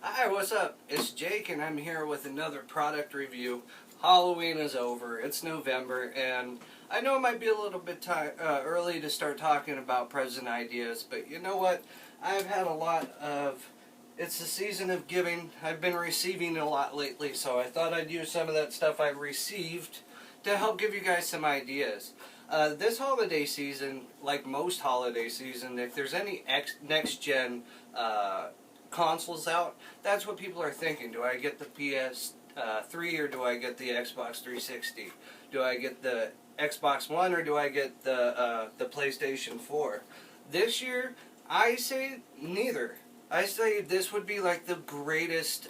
Hi, what's up? It's Jake and I'm here with another product review. Halloween is over, it's November, and I know it might be a little bit early to start talking about present ideas, but you know what? I've had a lot of, it's the season of giving. I've been receiving a lot lately, so I thought I'd use some of that stuff I've received to help give you guys some ideas. This holiday season, like most holiday season, if there's any next-gen consoles out, that's what people are thinking. Do I get the PS3 or do I get the Xbox 360? Do I get the Xbox One or do I get the PlayStation 4? This year, I say neither. I say this would be like the greatest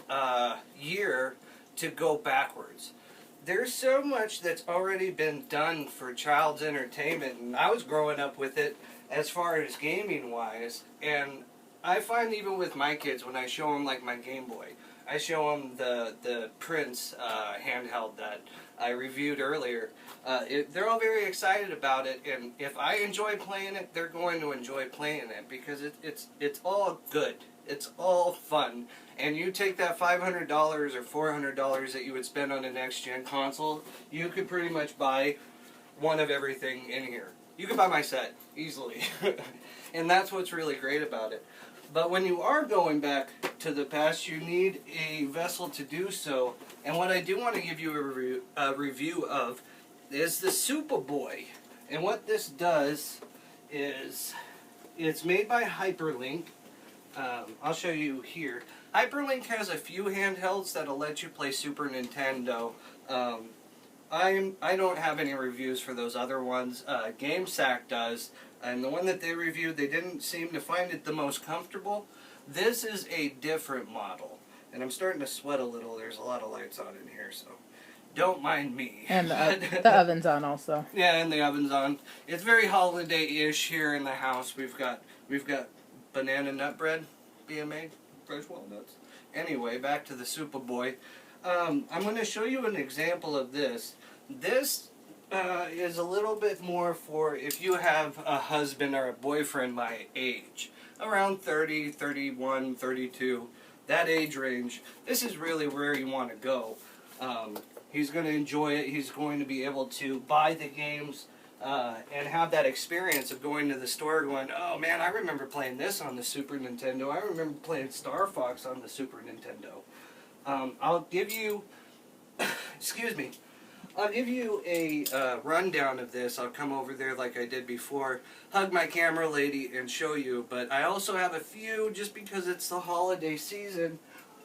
year to go backwards. There's so much that's already been done for child's entertainment, and I was growing up with it as far as gaming wise, and I find even with my kids, when I show them like my Game Boy, I show them the Prince handheld that I reviewed earlier. They're all very excited about it, and if I enjoy playing it, they're going to enjoy playing it because it's all good. It's all fun. And you take that $500 or $400 that you would spend on a next-gen console, you could pretty much buy one of everything in here. You could buy my set easily. And that's what's really great about it. But when you are going back to the past, you need a vessel to do so. And what I do want to give you a review of is the Supa Boy. And what this does is, it's made by Hyperlink. I'll show you here. Hyperlink has a few handhelds that'll let you play Super Nintendo. I don't have any reviews for those other ones. GameSack does. And the one that they reviewed, they didn't seem to find it the most comfortable. This is a different model. And I'm starting to sweat a little. There's a lot of lights on in here, so don't mind me. And the oven's on also. Yeah, and the oven's on. It's very holiday-ish here in the house. We've got banana nut bread being made, fresh walnuts. Anyway, back to the Supa Boy. I'm going to show you an example of this. This is a little bit more for if you have a husband or a boyfriend my age, around 30, 31, 32, that age range. This is really where you want to go. He's going to enjoy it. He's going to be able to buy the games and have that experience of going to the store going, oh man, I remember playing this on the Super Nintendo. I remember playing Star Fox on the Super Nintendo. I'll give you, excuse me, I'll give you a rundown of this. I'll come over there like I did before, hug my camera lady and show you. But I also have a few, just because it's the holiday season,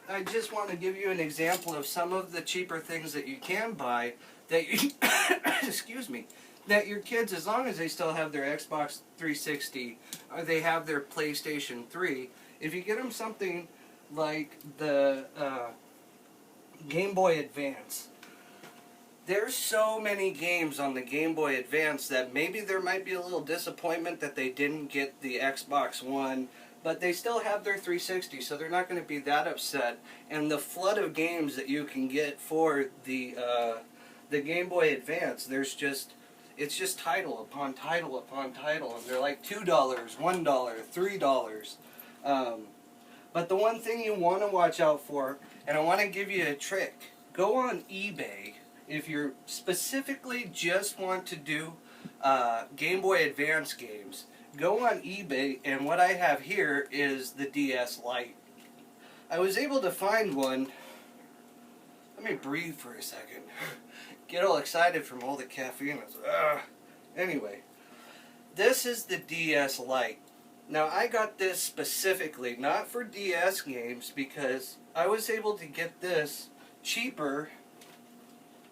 I just want to give you an example of some of the cheaper things that you can buy that you, excuse me, that your kids, as long as they still have their Xbox 360 or they have their PlayStation 3, if you get them something like the Game Boy Advance, there's so many games on the Game Boy Advance that maybe there might be a little disappointment that they didn't get the Xbox One, but they still have their 360, so they're not going to be that upset. And the flood of games that you can get for the Game Boy Advance, it's just title upon title upon title, and they're like $2, $1, $3. But the one thing you want to watch out for, and I want to give you a trick, go on eBay. If you specifically just want to do Game Boy Advance games, go on eBay, and what I have here is the DS Lite. I was able to find one. Let me breathe for a second. Get all excited from all the caffeine. Anyway, this is the DS Lite. Now, I got this specifically, not for DS games, because I was able to get this cheaper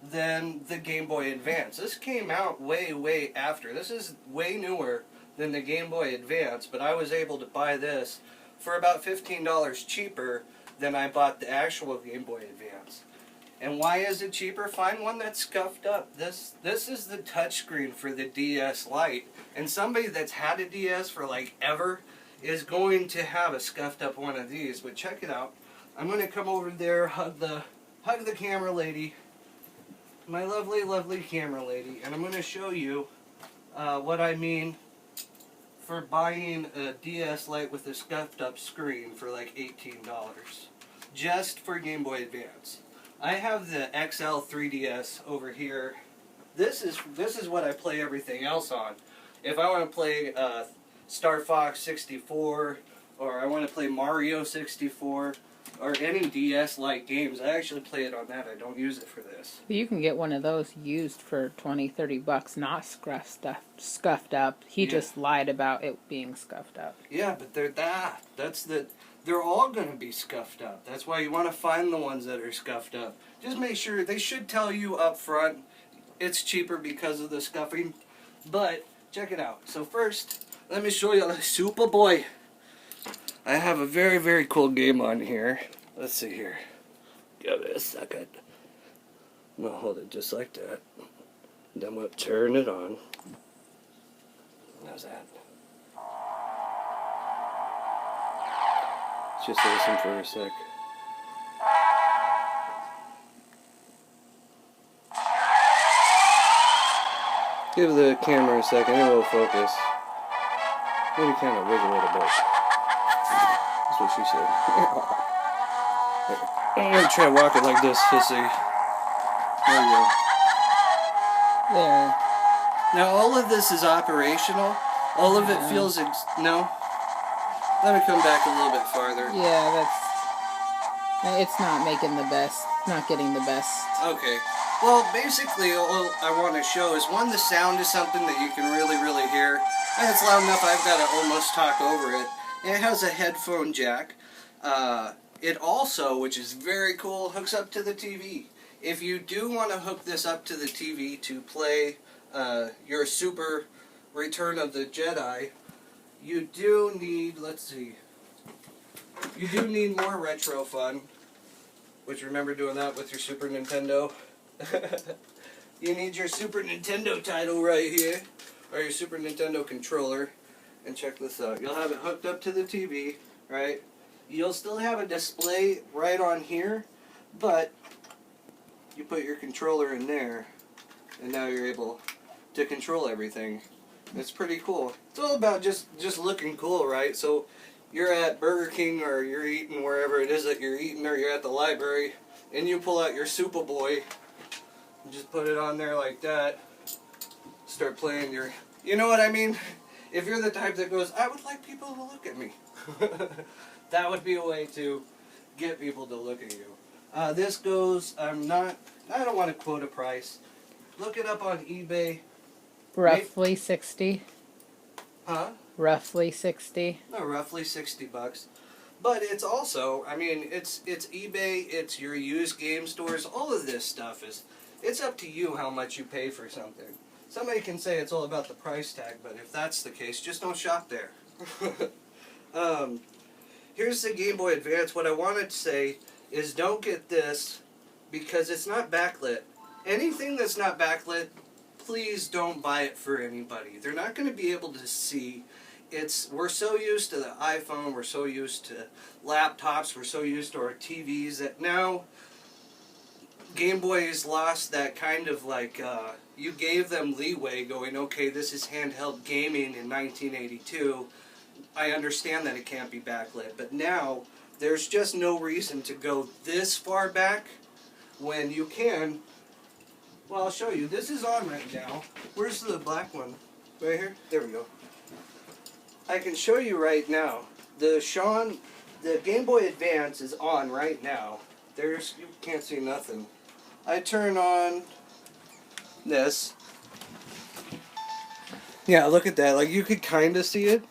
than the Game Boy Advance. This came out way after. This is way newer than the Game Boy Advance, but I was able to buy this for about $15 cheaper than I bought the actual Game Boy Advance. And why is it cheaper? Find one that's scuffed up. This is the touchscreen for the DS Lite. And somebody that's had a DS for like ever is going to have a scuffed up one of these. But check it out. I'm going to come over there, hug the camera lady, my lovely camera lady, and I'm going to show you what I mean for buying a DS Lite with a scuffed up screen for like $18. just for Game Boy Advance. I have the XL 3DS over here. This is what I play everything else on. If I want to play Star Fox 64, or I want to play Mario 64, or any DS-like games, I actually play it on that. I don't use it for this. You can get one of those used for $20-30, not scuffed up. He just lied about it being scuffed up. Yeah, but they're all going to be scuffed up. That's why you want to find the ones that are scuffed up. Just make sure, they should tell you up front, it's cheaper because of the scuffing. But, check it out. So first, let me show you the Supa Boy. I have a very, very cool game on here. Let's see here. Give it a second. I'm going to hold it just like that. Then I'm going to turn it on. How's that? Just listen for a sec. Give the camera a second, it will focus. Maybe kind of wiggle it a bit. That's what she said. I'm going to try to walk it like this to see. There you go. There. Now all of this is operational. All of it feels... no? Let me come back a little bit farther. Yeah, it's not making the best, not getting the best. Okay. Well, basically all I want to show is, one, the sound is something that you can really, really hear. And it's loud enough I've got to almost talk over it. It has a headphone jack. It also, which is very cool, hooks up to the TV. If you do want to hook this up to the TV to play your Super Return of the Jedi, you do need, let's see, you do need more retro fun, which, remember doing that with your Super Nintendo. You need your Super Nintendo title right here, or your Super Nintendo controller. And check this out. You'll have it hooked up to the TV, right? You'll still have a display right on here, but you put your controller in there, and now you're able to control everything. It's pretty cool. It's all about just looking cool, right? So you're at Burger King, or you're eating wherever it is that you're eating, or you're at the library, and you pull out your Supa Boy, and just put it on there like that, start playing your... You know what I mean? If you're the type that goes, I would like people to look at me. That would be a way to get people to look at you. This goes, I don't want to quote a price. Look it up on eBay. Roughly 60. Huh? Roughly 60. No, roughly $60. But it's also, I mean, it's eBay, it's your used game stores, all of this stuff it's up to you how much you pay for something. Somebody can say it's all about the price tag, but if that's the case, just don't shop there. Here's the Game Boy Advance. What I wanted to say is, don't get this because it's not backlit. Anything that's not backlit, please don't buy it for anybody. They're not going to be able to see. We're so used to the iPhone, we're so used to laptops, we're so used to our TVs that now Game Boy's lost that kind of like, you gave them leeway going, okay, this is handheld gaming in 1982. I understand that it can't be backlit, but now there's just no reason to go this far back when you can. Well, I'll show you. This is on right now. Where's the black one? Right here? There we go. I can show you right now. The Game Boy Advance is on right now. You can't see nothing. I turn on this. Yeah, look at that. Like, you could kind of see it.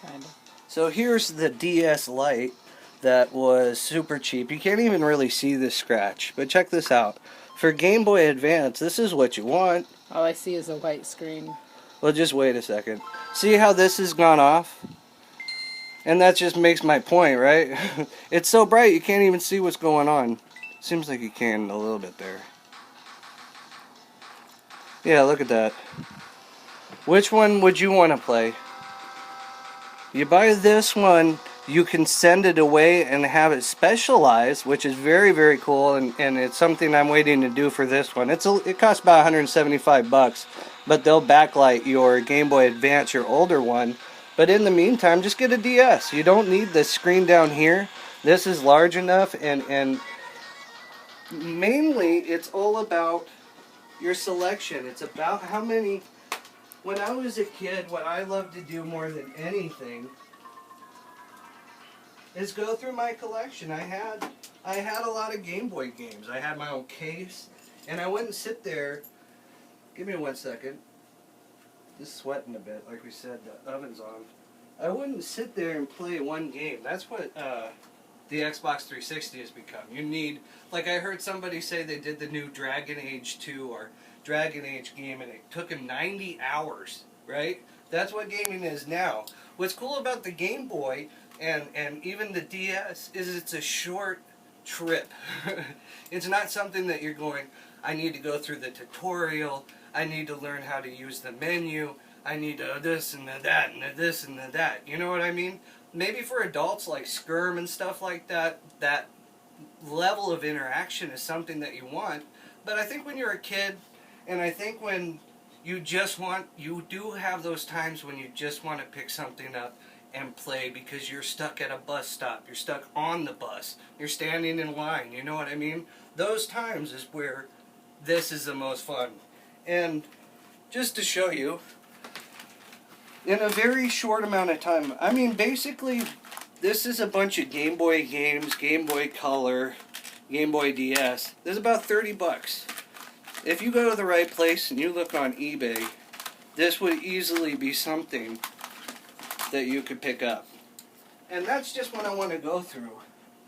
Kind of. So here's the DS Lite that was super cheap. You can't even really see the scratch. But check this out. For Game Boy Advance, this is what you want. All I see is a white screen. Well, just wait a second. See how this has gone off? And that just makes my point, right? It's so bright you can't even see what's going on. Seems like you can a little bit there. Yeah, look at that. Which one would you want to play? You buy this one, you can send it away and have it specialized, which is very, very cool, and it's something I'm waiting to do for this one. It costs about $175, but they'll backlight your Game Boy Advance, your older one, But in the meantime, just get a DS. You don't need the screen down here. This is large enough, and mainly it's all about your selection. It's about how many. When I was a kid, what I loved to do more than anything is go through my collection. I had a lot of Game Boy games. I had my own case, and I wouldn't sit there. Give me 1 second. Just sweating a bit, like we said. The oven's on. I wouldn't sit there and play one game. That's what the Xbox 360 has become. You need, like I heard somebody say they did the new Dragon Age 2 or Dragon Age game, and it took him 90 hours, right? That's what gaming is now. What's cool about the Game Boy and even the DS is it's a short trip. It's not something that you're going, I need to go through the tutorial, I need to learn how to use the menu, I need this and that and this and that. You know what I mean? Maybe for adults like Skirm and stuff like that, that level of interaction is something that you want. But I think when you're a kid, and I think when you do have those times when you just want to pick something up and play because you're stuck at a bus stop, you're stuck on the bus, you're standing in line, you know what I mean? Those times is where this is the most fun. And just to show you, in a very short amount of time, I mean basically this is a bunch of Game Boy games, Game Boy Color, Game Boy DS. There's about 30 bucks. If you go to the right place and you look on eBay, this would easily be something that you could pick up. And that's just what I want to go through.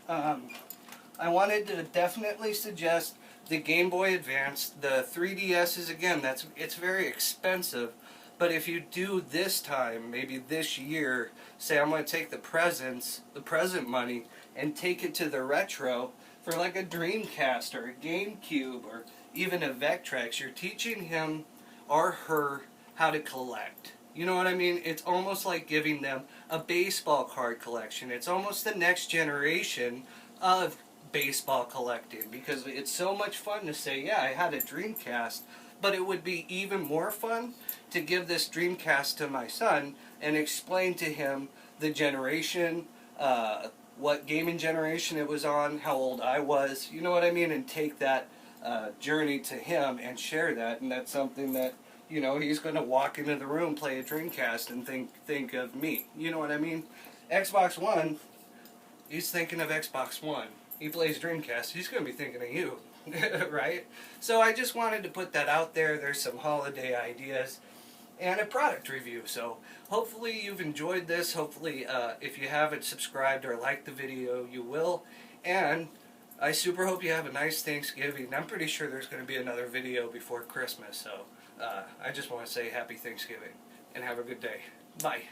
I wanted to definitely suggest the Game Boy Advance. The 3DSs, again, it's very expensive. But if you do this time, maybe this year, say I'm going to take the present money, and take it to the retro for like a Dreamcast or a GameCube or even a Vectrex, you're teaching him or her how to collect. You know what I mean? It's almost like giving them a baseball card collection. It's almost the next generation of baseball collecting, because it's so much fun to say, yeah, I had a Dreamcast, but it would be even more fun to give this Dreamcast to my son and explain to him the generation, what gaming generation it was on, how old I was, you know what I mean, and take that journey to him and share that. And that's something that, you know, he's going to walk into the room, play a Dreamcast, and think of me. You know what I mean? Xbox One, he's thinking of Xbox One. He plays Dreamcast, he's going to be thinking of you. Right? So I just wanted to put that out there. There's some holiday ideas and a product review. So hopefully you've enjoyed this. Hopefully if you haven't subscribed or liked the video, you will. And I super hope you have a nice Thanksgiving. I'm pretty sure there's going to be another video before Christmas. So I just want to say happy Thanksgiving and have a good day. Bye.